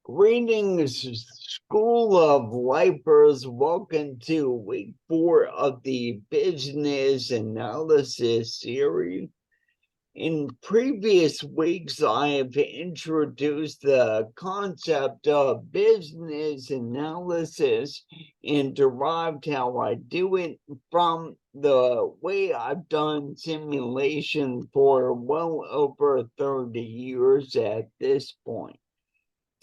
Greetings, School of Lifers. Welcome to week 4 of the business analysis series. In previous weeks, I have introduced the concept of business analysis and derived how I do it from the way I've done simulation for well over 30 years at this point.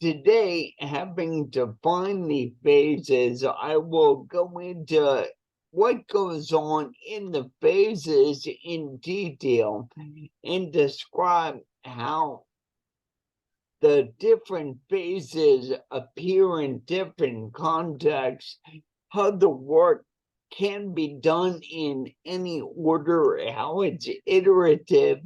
Today, having defined the phases, I will go into what goes on in the phases in detail and describe how the different phases appear in different contexts, how the work can be done in any order, how it's iterative,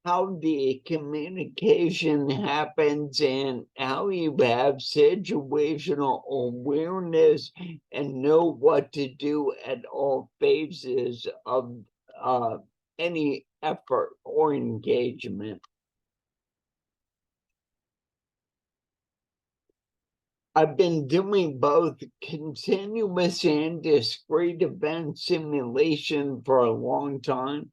how the communication happens, and how you have situational awareness and know what to do at all phases of any effort or engagement. I've been doing both continuous and discrete event simulation for a long time.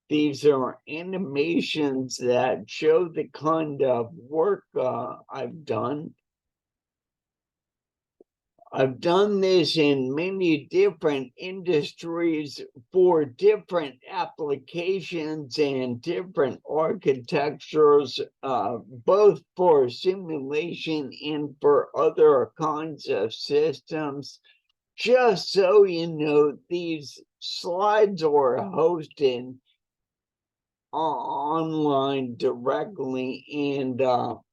These are animations that show the kind of work I've done. I've done this in many different industries for different applications and different architectures, both for simulation and for other kinds of systems. Just so you know, these slides are hosted online directly, and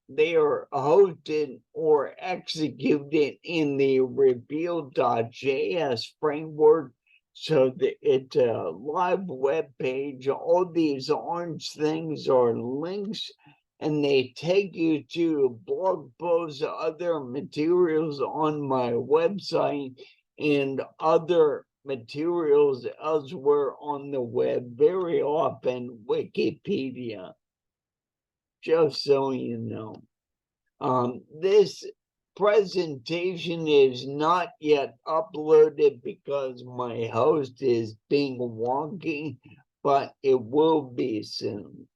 they are hosted or executed in the reveal.js framework. So it's a live web page. All these orange things are links, and they take you to blog posts, other materials on my website, and other materials elsewhere on the web, very often Wikipedia, just so you know. This presentation is not yet uploaded because my host is being wonky, but it will be soon.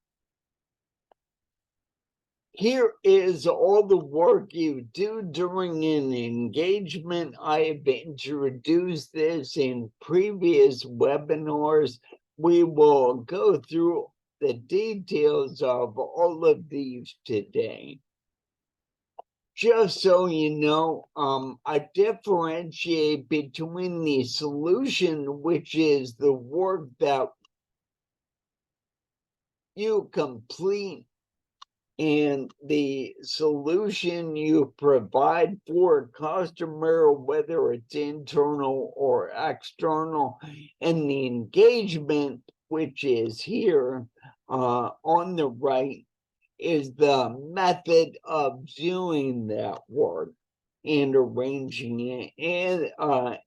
Here is all the work you do during an engagement. I have introduced this in previous webinars. We will go through the details of all of these today. Just so you know, I differentiate between the solution, which is the work that you complete, and the solution you provide for a customer, whether it's internal or external, and the engagement, which is here on the right, is the method of doing that work and arranging it. And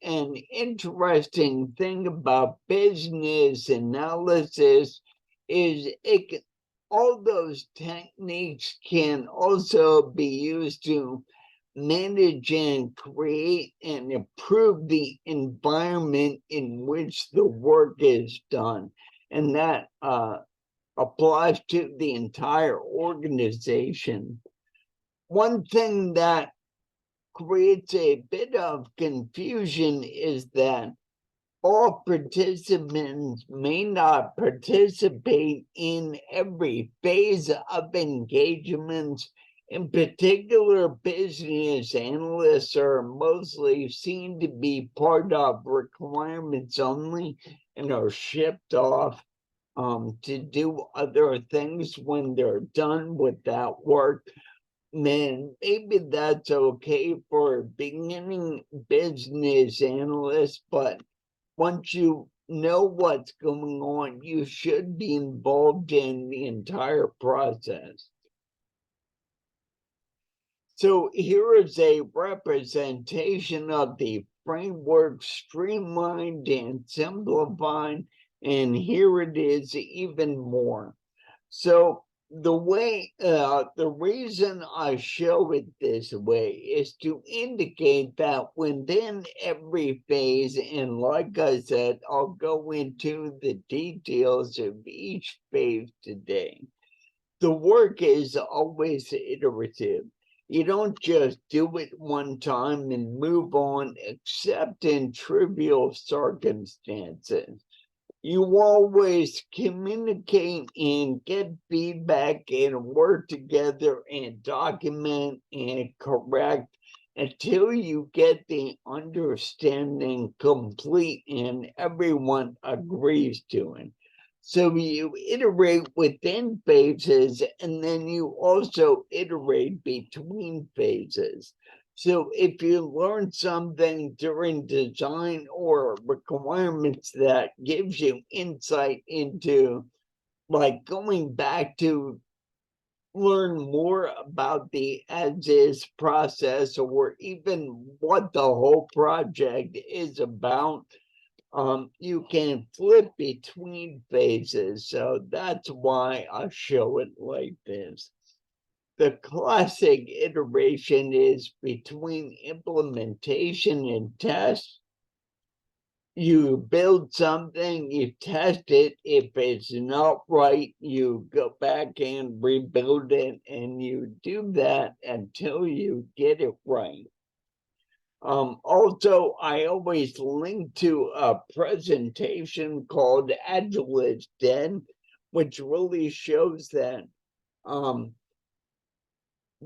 an interesting thing about business analysis is all those techniques can also be used to manage and create and improve the environment in which the work is done. And that applies to the entire organization. One thing that creates a bit of confusion is that all participants may not participate in every phase of engagements. In particular, business analysts are mostly seen to be part of requirements only and are shipped off to do other things when they're done with that work. Man, maybe that's okay for beginning business analysts, but once you know what's going on, you should be involved in the entire process. So here is a representation of the framework, streamlined and simplified, and here it is even more. So the reason I show it this way is to indicate that within every phase, and like I said, I'll go into the details of each phase today. The work is always iterative. You don't just do it one time and move on, except in trivial circumstances. You always communicate and get feedback and work together and document and correct until you get the understanding complete and everyone agrees to it. So you iterate within phases, and then you also iterate between phases. So if you learn something during design or requirements that gives you insight into, like, going back to learn more about the as-is process, or even what the whole project is about, you can flip between phases. So that's why I show it like this. The classic iteration is between implementation and test. You build something, you test it. If it's not right, you go back and rebuild it, and you do that until you get it right. Also, I always link to a presentation called Agile is Dead, which really shows that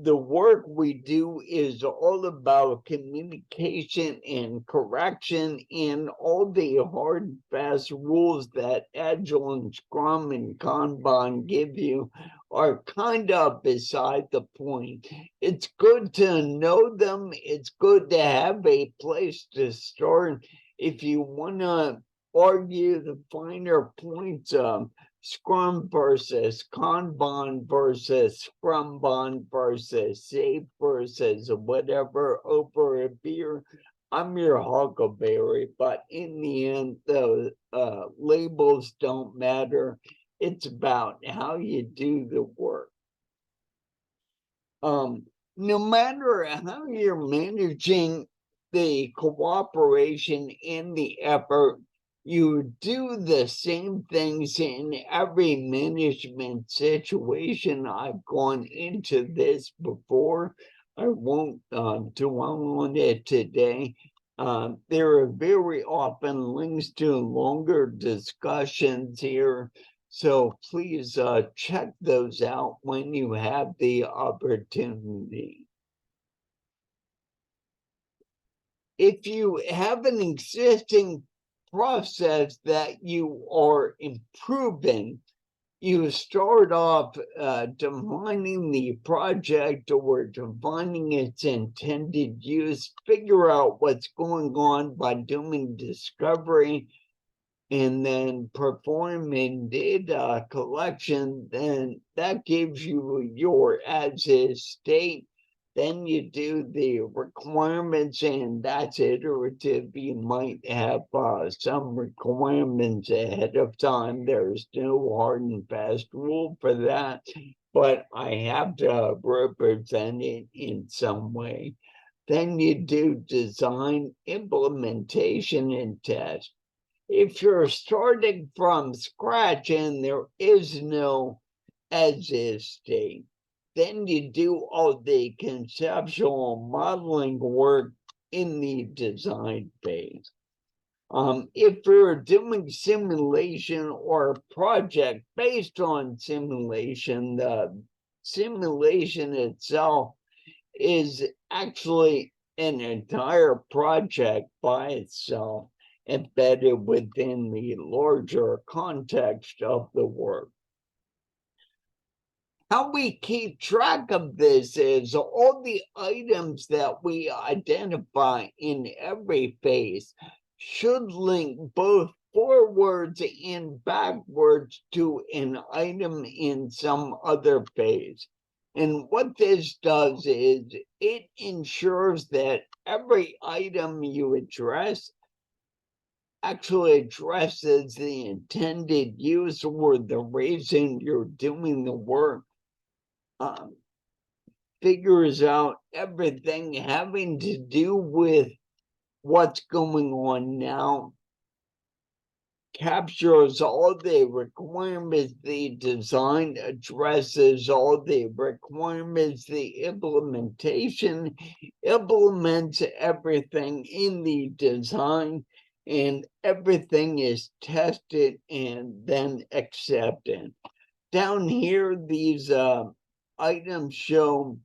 the work we do is all about communication and correction, and all the hard and fast rules that Agile and Scrum and Kanban give you are kind of beside the point. It's good to know them. It's good to have a place to start. If you want to argue the finer points, Scrum versus Kanban versus Scrumban versus Safe versus whatever over a beer, I'm your huckleberry. But in the end, the labels don't matter. It's about how you do the work. No matter how you're managing the cooperation and the effort, you do the same things in every management situation. I've gone into this before. I won't dwell on it today. There are very often links to longer discussions here, so please check those out when you have the opportunity. If you have an existing process that you are improving, you start off defining the project or defining its intended use, figure out what's going on by doing discovery, and then performing data collection. Then that gives you your as-is state. Then you do the requirements, and that's iterative. You might have some requirements ahead of time. There's no hard and fast rule for that, but I have to represent it in some way. Then you do design, implementation, and test. If you're starting from scratch and there is no as-is state, then you do all the conceptual modeling work in the design phase. If you're doing simulation or a project based on simulation, the simulation itself is actually an entire project by itself, embedded within the larger context of the work. How we keep track of this is all the items that we identify in every phase should link both forwards and backwards to an item in some other phase. And what this does is it ensures that every item you address actually addresses the intended use or the reason you're doing the work. figures out everything having to do with what's going on now, captures all the requirements, the design addresses all the requirements, the implementation implements everything in the design, and everything is tested and then accepted. Down here, these items show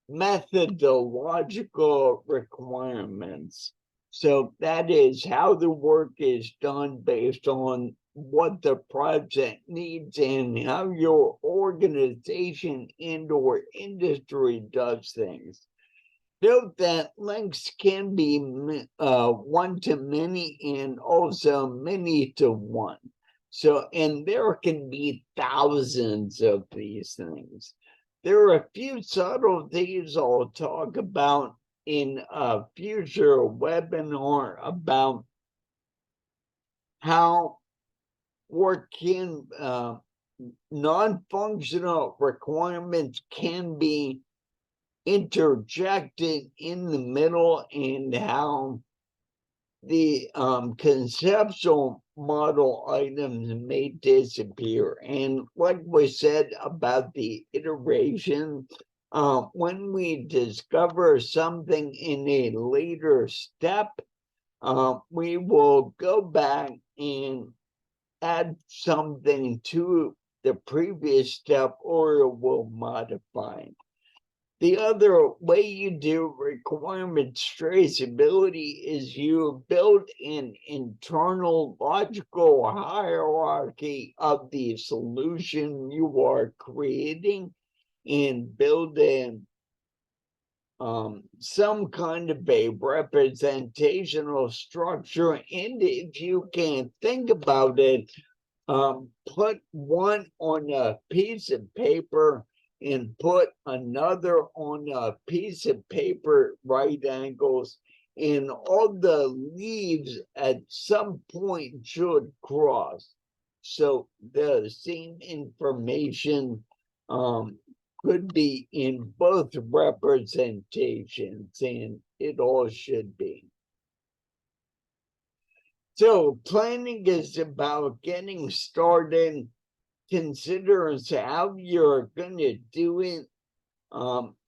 methodological requirements. So that is how the work is done based on what the project needs and how your organization and or industry does things. Note that links can be one-to-many and also many-to-one. So, and there can be thousands of these things. There are a few subtleties I'll talk about in a future webinar about how work can, non-functional requirements can be interjected in the middle and how the conceptual model items may disappear. And like we said about the iteration, when we discover something in a later step, we will go back and add something to the previous step or it will modify it. The other way you do requirements traceability is you build an internal logical hierarchy of the solution you are creating and build in some kind of a representational structure. And if you can think about it, put one on a piece of paper and put another on a piece of paper, right angles, and all the leaves at some point should cross. So the same information could be in both representations, and it all should be. So planning is about getting started. Consider how you're going to do it.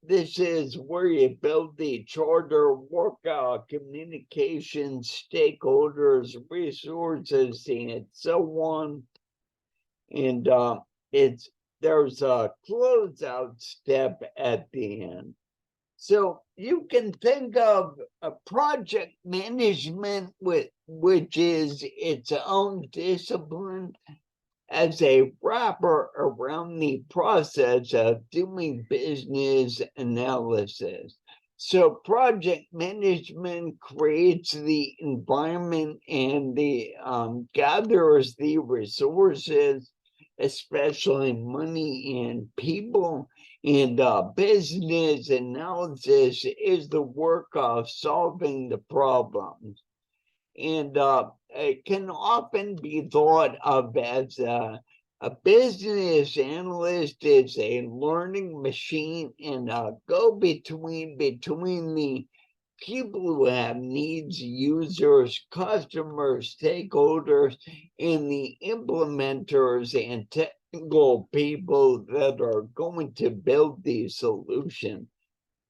This is where you build the charter, work out communications, stakeholders, resources, and so on. And there's a closeout step at the end. So you can think of a project management which is its own discipline as a wrapper around the process of doing business analysis. So project management creates the environment and the gathers the resources, especially money and people. And business analysis is the work of solving the problems. And it can often be thought of as a business analyst is a learning machine and a go-between between the people who have needs, users, customers, stakeholders, and the implementers and technical people that are going to build the solution.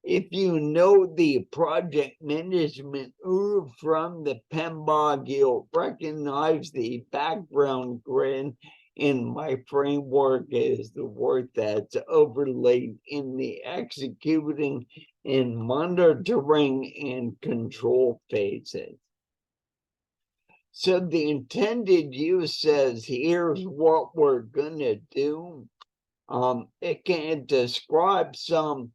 If you know the project management from the PMBOK, you'll recognize the background grid in my framework is the work that's overlaid in the executing and monitoring and control phases. So the intended use says, here's what we're gonna do. It can describe some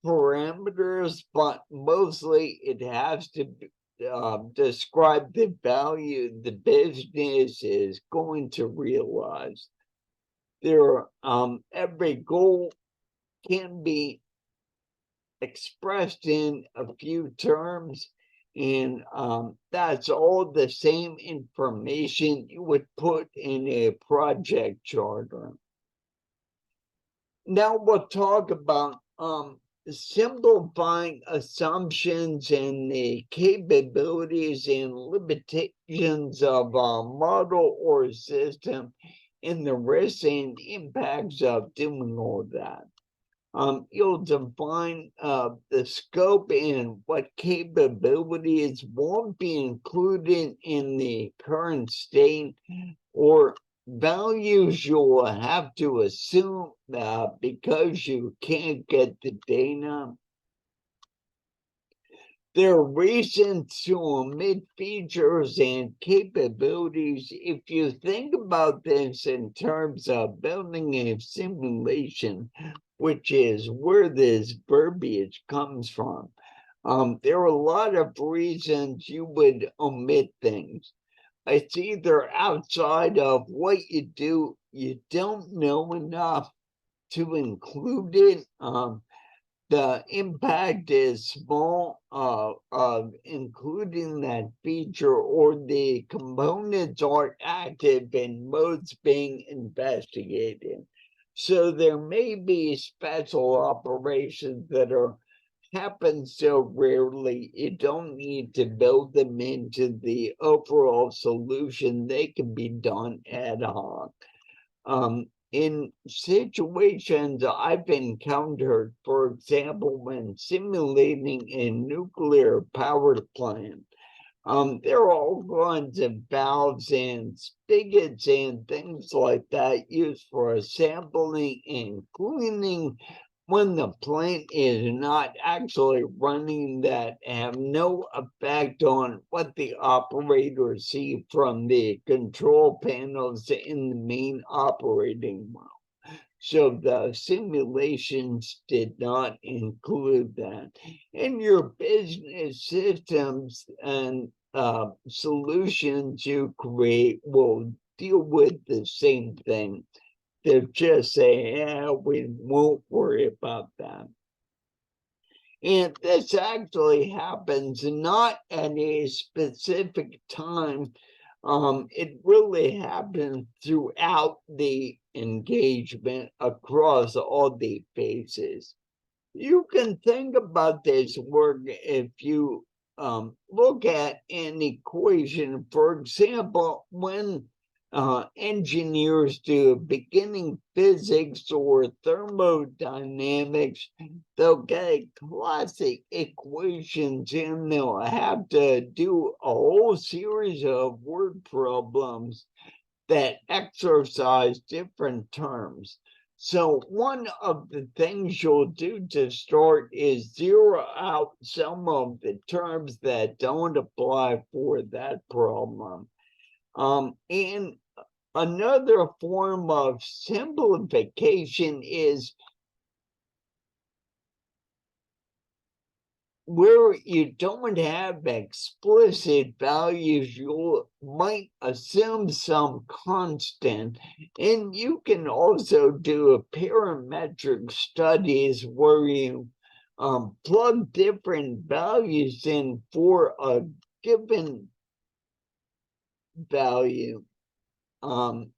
parameters, but mostly it has to describe the value the business is going to realize. There, every goal can be expressed in a few terms, and that's all the same information you would put in a project charter. Now we'll talk about simplifying assumptions and the capabilities and limitations of a model or system and the risks and impacts of doing all that. You'll define the scope and what capabilities won't be included in the current state or values you'll have to assume because you can't get the data. There are reasons to omit features and capabilities. If you think about this in terms of building a simulation, which is where this verbiage comes from, there are a lot of reasons you would omit things. It's either outside of what you do, you don't know enough to include it. The impact is small of including that feature, or the components aren't active and modes being investigated. So there may be special operations that are happen so rarely, you don't need to build them into the overall solution. They can be done ad hoc. In situations I've encountered, for example, when simulating a nuclear power plant, there are all kinds of valves and spigots and things like that used for sampling and cleaning when the plant is not actually running, that have no effect on what the operators see from the control panels in the main operating model. So the simulations did not include that. In your business systems and solutions you create will deal with the same thing. They'll just say, yeah, we won't worry about that. And this actually happens not at a specific time. It really happens throughout the engagement across all the phases. You can think about this work if you look at an equation. For example, when engineers do beginning physics or thermodynamics, they'll get classic equations and they'll have to do a whole series of word problems that exercise different terms. So one of the things you'll do to start is zero out some of the terms that don't apply for that problem. And another form of simplification is where you don't have explicit values, you might assume some constant. And you can also do parametric studies where you plug different values in for a given value. And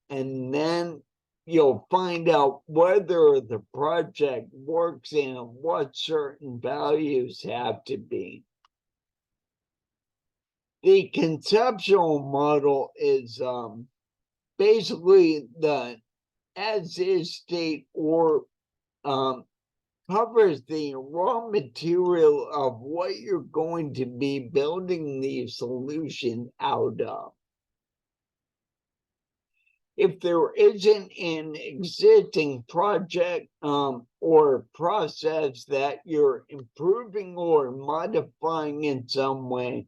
then you'll find out whether the project works and what certain values have to be. The conceptual model is basically the as-is state, or covers the raw material of what you're going to be building the solution out of. If there isn't an existing project or process that you're improving or modifying in some way,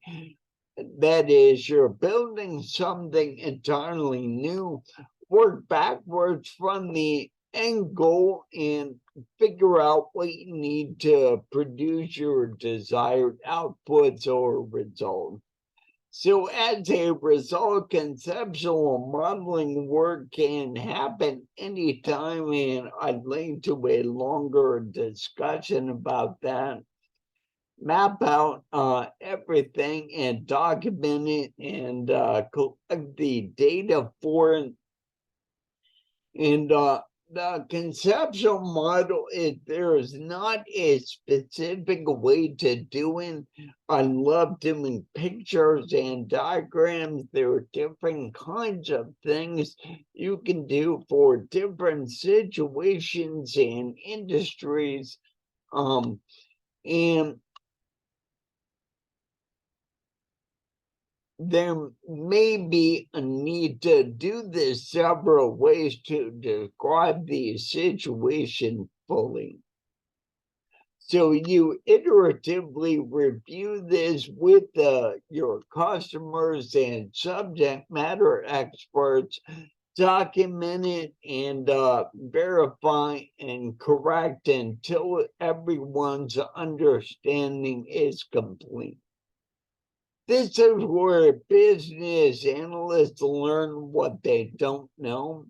that is, you're building something entirely new, work backwards from the end goal and figure out what you need to produce your desired outputs or results. So as a result, conceptual modeling work can happen anytime, and I'd link to a longer discussion about that. Map out everything and document it and collect the data for it. And the conceptual model is there is not a specific way to doing. I love doing pictures and diagrams. There are different kinds of things you can do for different situations and industries. And there may be a need to do this several ways to describe the situation fully. So you iteratively review this with your customers and subject matter experts, document it and verify and correct until everyone's understanding is complete. This is where business analysts learn what they don't know.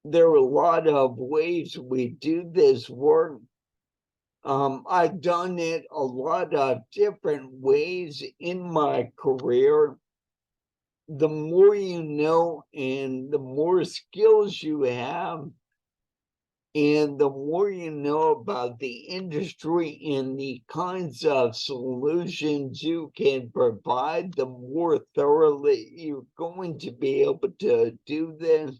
There are a lot of ways we do this work. I've done it a lot of different ways in my career. The more you know and the more skills you have, and the more you know about the industry and the kinds of solutions you can provide, the more thoroughly you're going to be able to do this.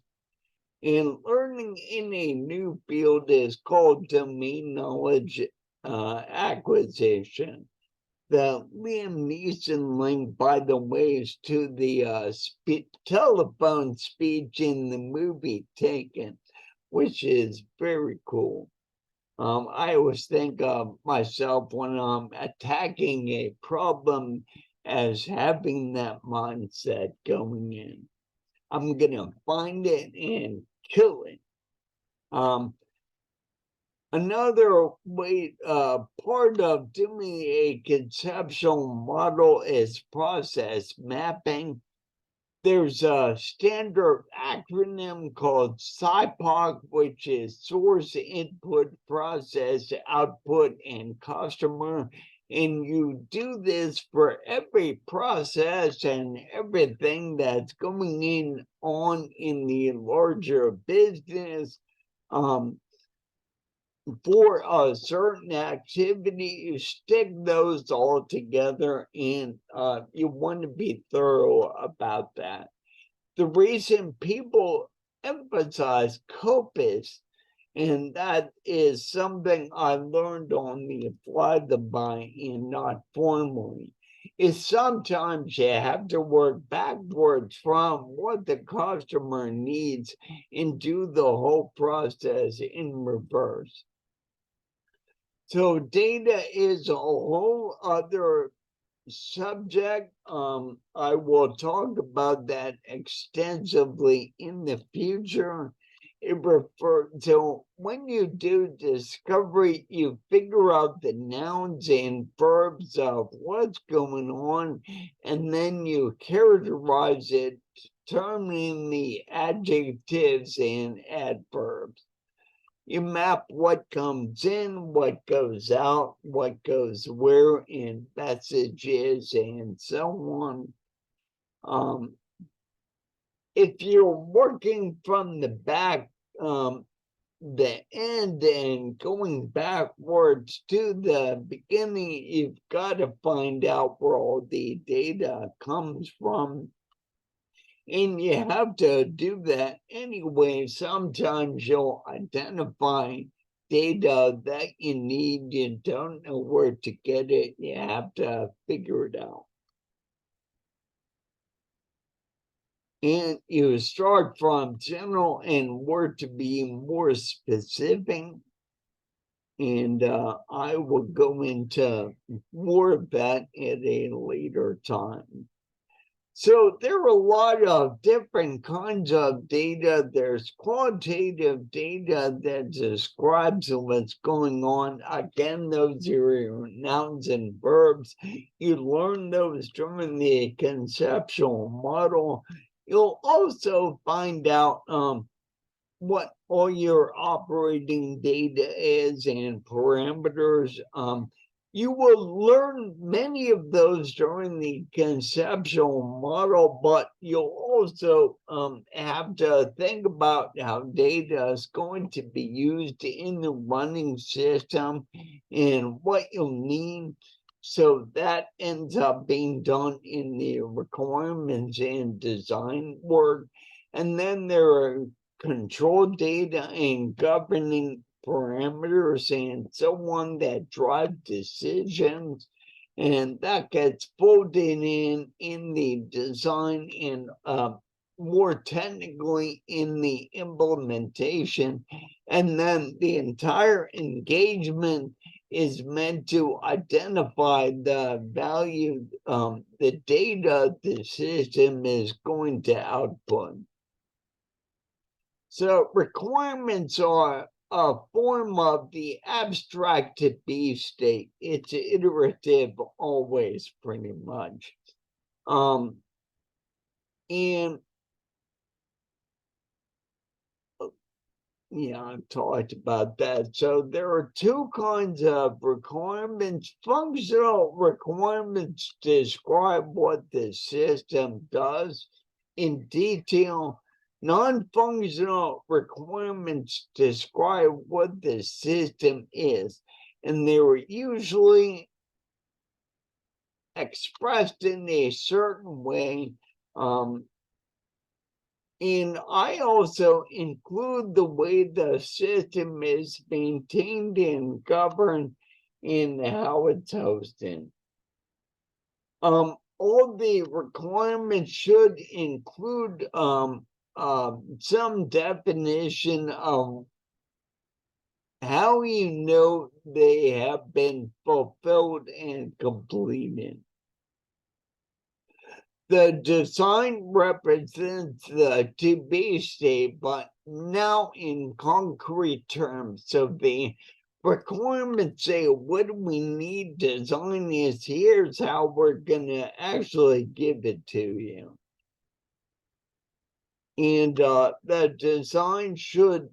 And learning in a new field is called domain knowledge acquisition. The Liam Neeson link, by the way, is to the telephone speech in the movie Taken, which is very cool. I always think of myself when I'm attacking a problem as having that mindset going in. I'm gonna find it and kill it. Another way, part of doing a conceptual model is process mapping. There's a standard acronym called SIPOC, which is source, input, process, output, and customer. And you do this for every process and everything that's going on in the larger business. For a certain activity, you stick those all together and you want to be thorough about that. The reason people emphasize COPUS, and that is something I learned on the fly by and not formally, is sometimes you have to work backwards from what the customer needs and do the whole process in reverse. So data is a whole other subject. I will talk about that extensively in the future. It refers to when you do discovery, you figure out the nouns and verbs of what's going on, and then you characterize it, determining the adjectives and adverbs. You map what comes in, what goes out, what goes where in messages, and so on. If you're working from the back, the end and going backwards to the beginning, you've got to find out where all the data comes from. And you have to do that anyway. Sometimes you'll identify data that you need, you don't know where to get it, you have to figure it out. And you start from general and work to be more specific. And I will go into more of that at a later time. So there are a lot of different kinds of data. There's quantitative data that describes what's going on. Again, those are your nouns and verbs. You learn those during the conceptual model. You'll also find out what all your operating data is and parameters. You will learn many of those during the conceptual model, but you'll also have to think about how data is going to be used in the running system and what you'll need. So that ends up being done in the requirements and design work. And then there are control data and governing parameters and so on that drive decisions, and that gets folded in the design and more technically in the implementation. And then the entire engagement is meant to identify the value, the data the system is going to output. So requirements are a form of the abstract to be state. It's iterative always, pretty much. And yeah, I've talked about that. So there are two kinds of requirements. Functional requirements describe what the system does in detail. Non-functional requirements describe what the system is, and they were usually expressed in a certain way. And I also include the way the system is maintained and governed and how it's hosted. All the requirements should include some definition of how you know they have been fulfilled and completed. The design represents the to-be state, but now in concrete terms. So the requirements say, what do we need? Design is, here's how we're going to actually give it to you. And the design should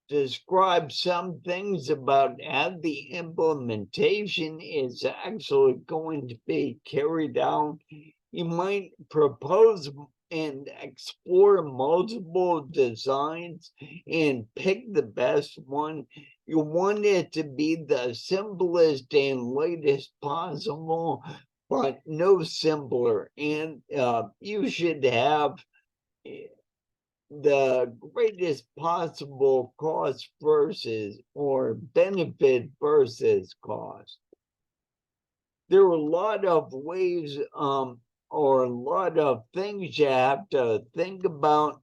describe some things about how the implementation is actually going to be carried out. You might propose and explore multiple designs and pick the best one. You want it to be the simplest and latest possible, but no simpler. And you should have the greatest possible cost versus or benefit versus cost. There are a lot of ways or a lot of things you have to think about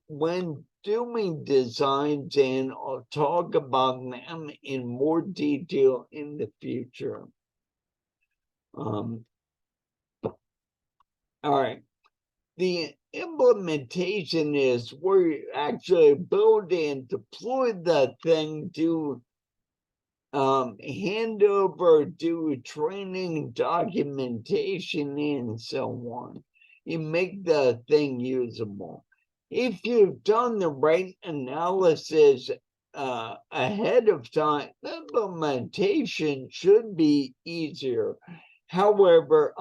when doing designs, and I'll talk about them in more detail in the future. All right. The implementation is where you actually build and deploy the thing, do hand over, do training, documentation, and so on. You make the thing usable. If you've done the right analysis ahead of time, implementation should be easier. However,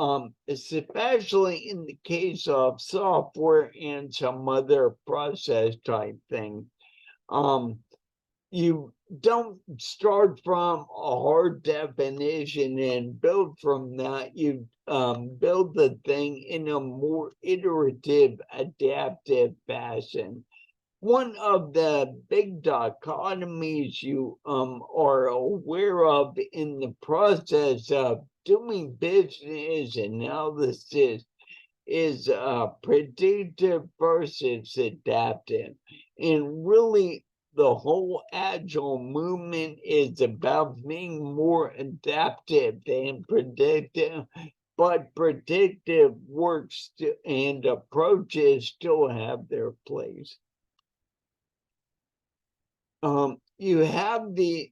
especially in the case of software and some other process type thing, you don't start from a hard definition and build from that. You build the thing in a more iterative, adaptive fashion. One of the big dichotomies you are aware of in the process of doing business analysis is predictive versus adaptive. And really, the whole agile movement is about being more adaptive than predictive, but predictive works and approaches still have their place. You have the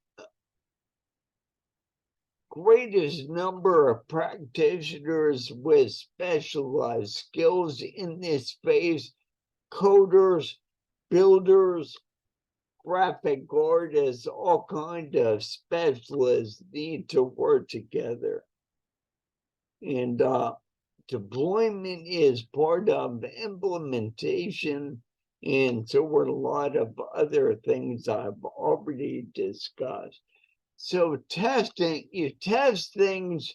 greatest number of practitioners with specialized skills in this space: coders, builders, graphic artists, all kinds of specialists need to work together. And deployment is part of implementation, and so were a lot of other things I've already discussed. So testing, you test things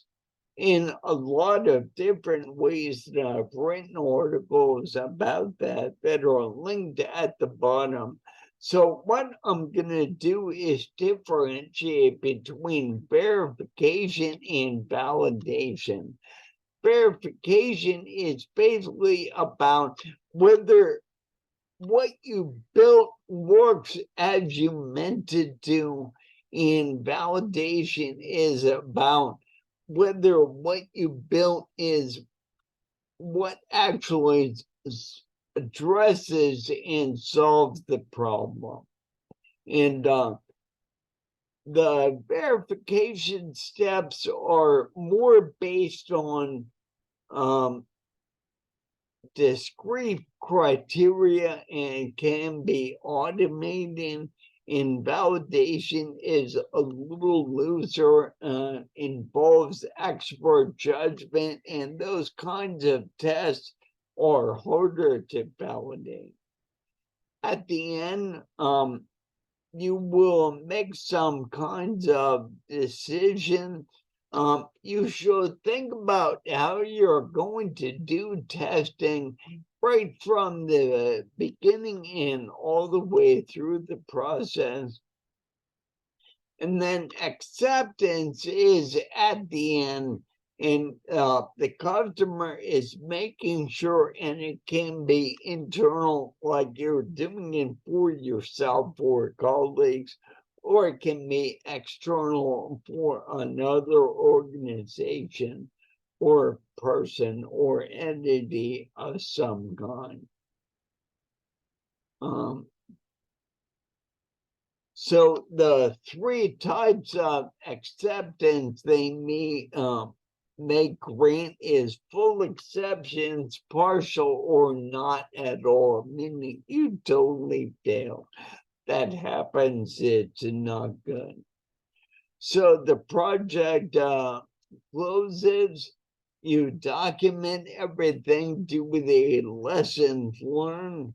in a lot of different ways that I've written articles about that are linked at the bottom. So what I'm going to do is differentiate between verification and validation. Verification is basically about whether what you built works as you meant it to, and validation is about whether what you built is what actually addresses and solves the problem. And the verification steps are more based on discrete criteria and can be automated. And validation is a little looser, involves expert judgment, and those kinds of tests are harder to validate. At the end, you will make some kinds of decision. You should think about how you're going to do testing right from the beginning and all the way through the process. And then acceptance is at the end, and the customer is making sure, and it can be internal, like you're doing it for yourself or colleagues, or it can be external for another organization or person or entity of some kind. So the three types of acceptance they may grant is full acceptance, partial, or not at all, meaning you totally fail. That happens, it's not good. So the project closes, you document everything, do the lessons learned.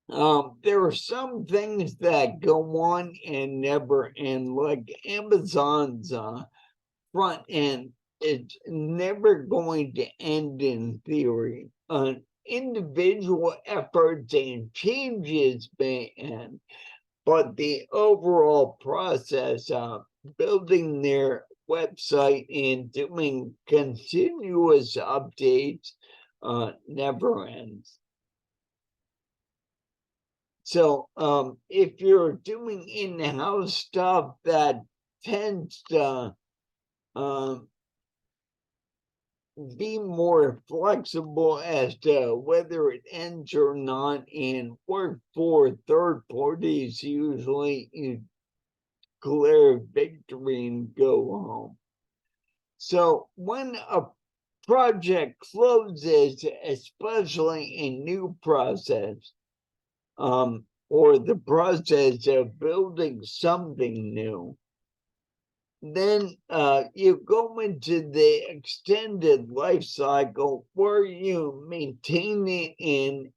There are some things that go on and never end, like Amazon's front end. It's never going to end in theory. Individual efforts and changes may end, but the overall process of building their website and doing continuous updates never ends. So if you're doing in-house stuff, that tends to be more flexible as to whether it ends or not, and work for third parties. Usually you declare victory and go home. So when a project closes, especially a new process, or the process of building something new, then you go into the extended life cycle where you maintain it and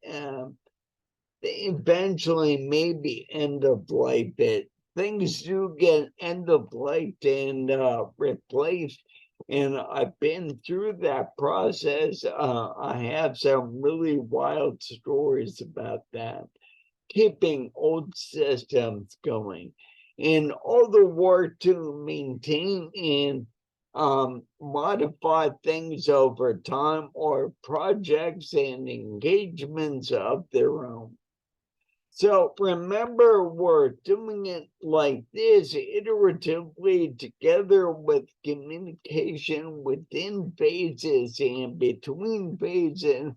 eventually maybe end of life it. Things do get end of life and replaced. And I've been through that process. I have some really wild stories about that. Keeping old systems going, and all the work to maintain and modify things over time, or projects and engagements of their own. So remember, we're doing it like this, iteratively, together with communication within phases and between phases.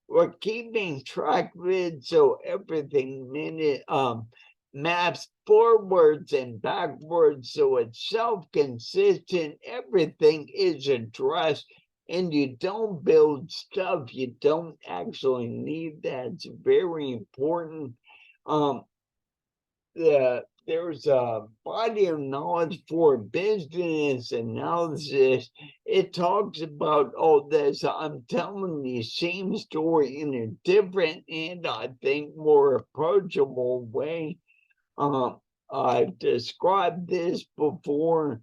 We're keeping track of it, so everything maps forwards and backwards, so it's self-consistent. Everything is addressed, and you don't build stuff you don't actually need. That's very important. there's a body of knowledge for business analysis. It talks about all this. I'm telling the same story in a different and I think more approachable way. I've described this before.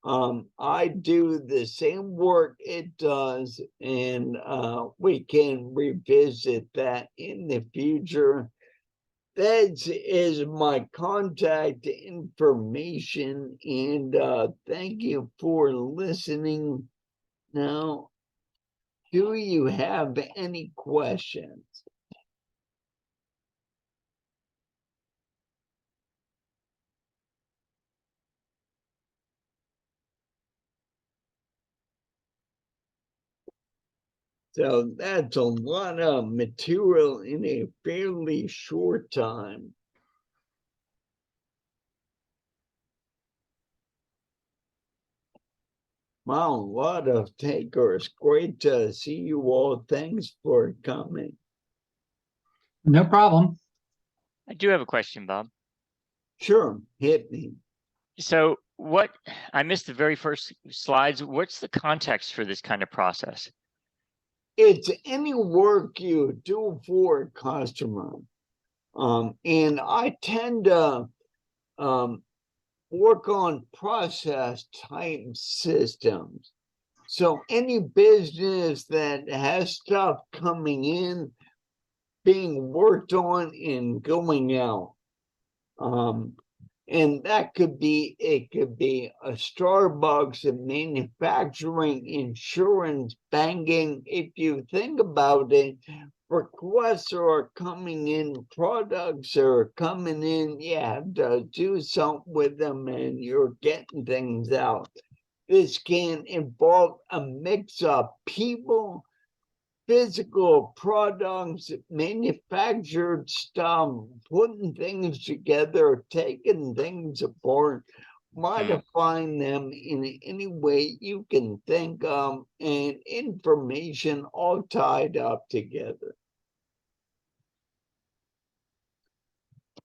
I do the same work it does, and we can revisit that in the future. That is my contact information, and thank you for listening. Now, do you have any questions? So that's a lot of material in a fairly short time. Wow, a lot of takers. Great to see you all. Thanks for coming. No problem. I do have a question, Bob. Sure, hit me. So I missed the very first slides. What's the context for this kind of process? It's any work you do for a customer. And I tend to work on process type systems. So any business that has stuff coming in, being worked on, and going out. And that could be, it could be a Starbucks, a manufacturing, insurance, banking. If you think about it, requests are coming in, products are coming in, you have to do something with them and you're getting things out. This can involve a mix of people, physical products, manufactured stuff, putting things together, taking things apart, modifying them in any way you can think of, and information all tied up together.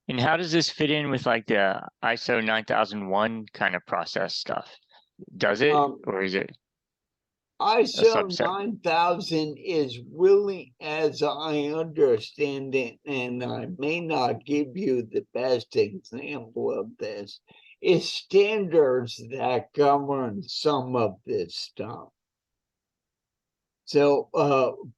And how does this fit in with like the ISO 9001 kind of process stuff? Does it, or is it ISO subset? 9000 is really, as I understand it, and I may not give you the best example of this, is standards that govern some of this stuff. So,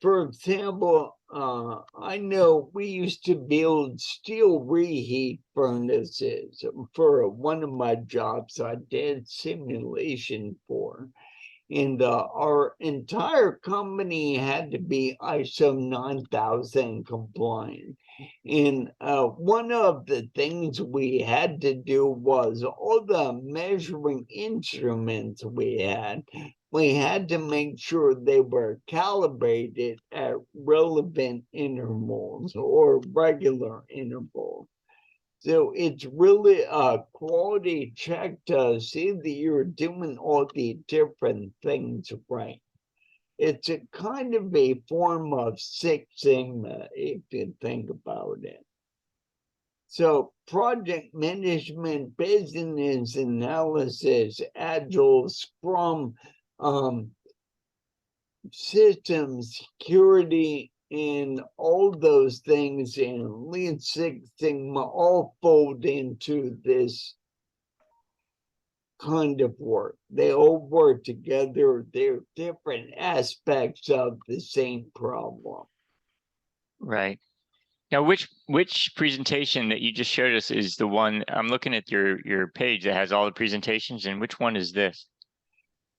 for example, I know we used to build steel reheat furnaces. For one of my jobs, I did simulation for. And our entire company had to be ISO 9000 compliant. And one of the things we had to do was all the measuring instruments we had to make sure they were calibrated at relevant intervals or regular intervals. So it's really a quality check to see that you're doing all the different things right. It's a kind of a form of Six Sigma, if you think about it. So project management, business analysis, Agile, Scrum, system security, and all those things in Lean Six Sigma all fold into this kind of work. They all work together. They're different aspects of the same problem. Right. Now, which presentation that you just showed us is the one? I'm looking at your page that has all the presentations, and which one is this?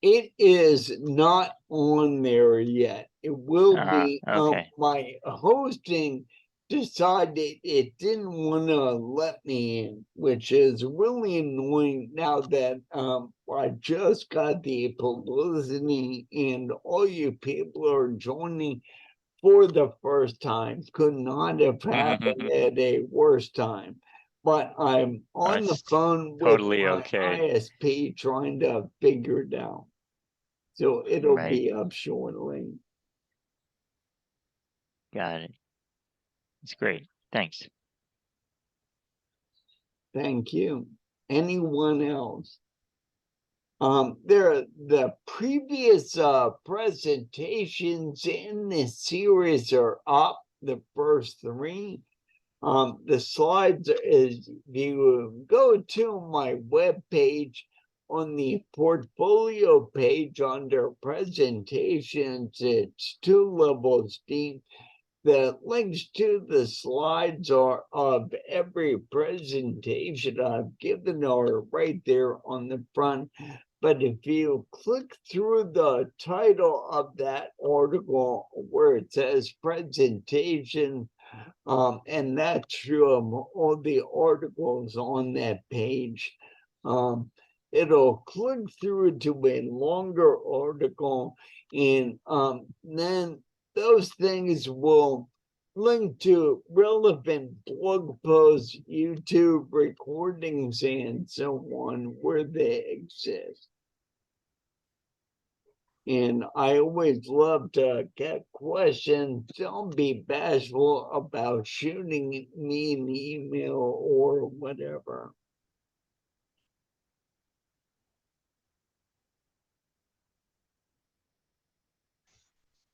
It is not on there yet. It will be. Okay. My hosting decided it didn't want to let me in, which is really annoying now that I just got the publicity and all you people are joining for the first time. Could not have happened at a worse time. But I'm on the phone with totally my okay. ISP trying to figure it out. So it'll be up shortly. Got it. It's great. Thanks. thank you. Anyone else? The previous presentations in this series are up, the first three. The slides is, if you go to my webpage on the portfolio page under presentations, it's 2 levels deep. The links to the slides are of every presentation I've given are right there on the front. But if you click through the title of that article where it says presentation, and that's true of all the articles on that page, it'll click through to a longer article, and then those things will link to relevant blog posts, YouTube recordings, and so on where they exist. And I always love to get questions. Don't be bashful about shooting me an email or whatever.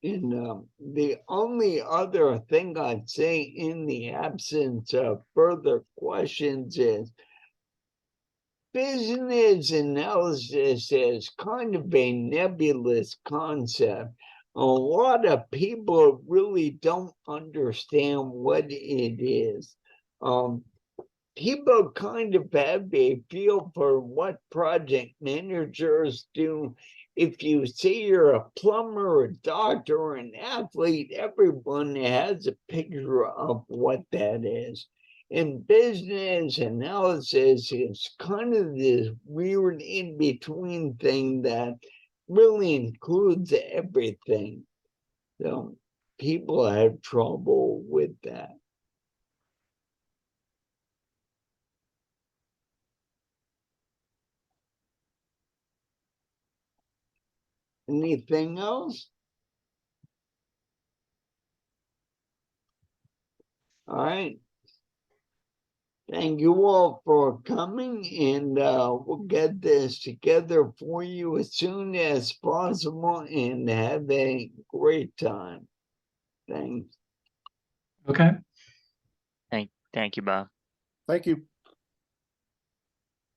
And the only other thing I'd say in the absence of further questions is business analysis is kind of a nebulous concept. A lot of people really don't understand what it is. People kind of have a feel for what project managers do. If you say you're a plumber, a doctor, or an athlete, everyone has a picture of what that is. And business analysis is kind of this weird in-between thing that really includes everything. So people have trouble with that. Anything else? All right. Thank you all for coming, and we'll get this together for you as soon as possible, and have a great time. Thanks. Okay. Thank you, Bob. Thank you.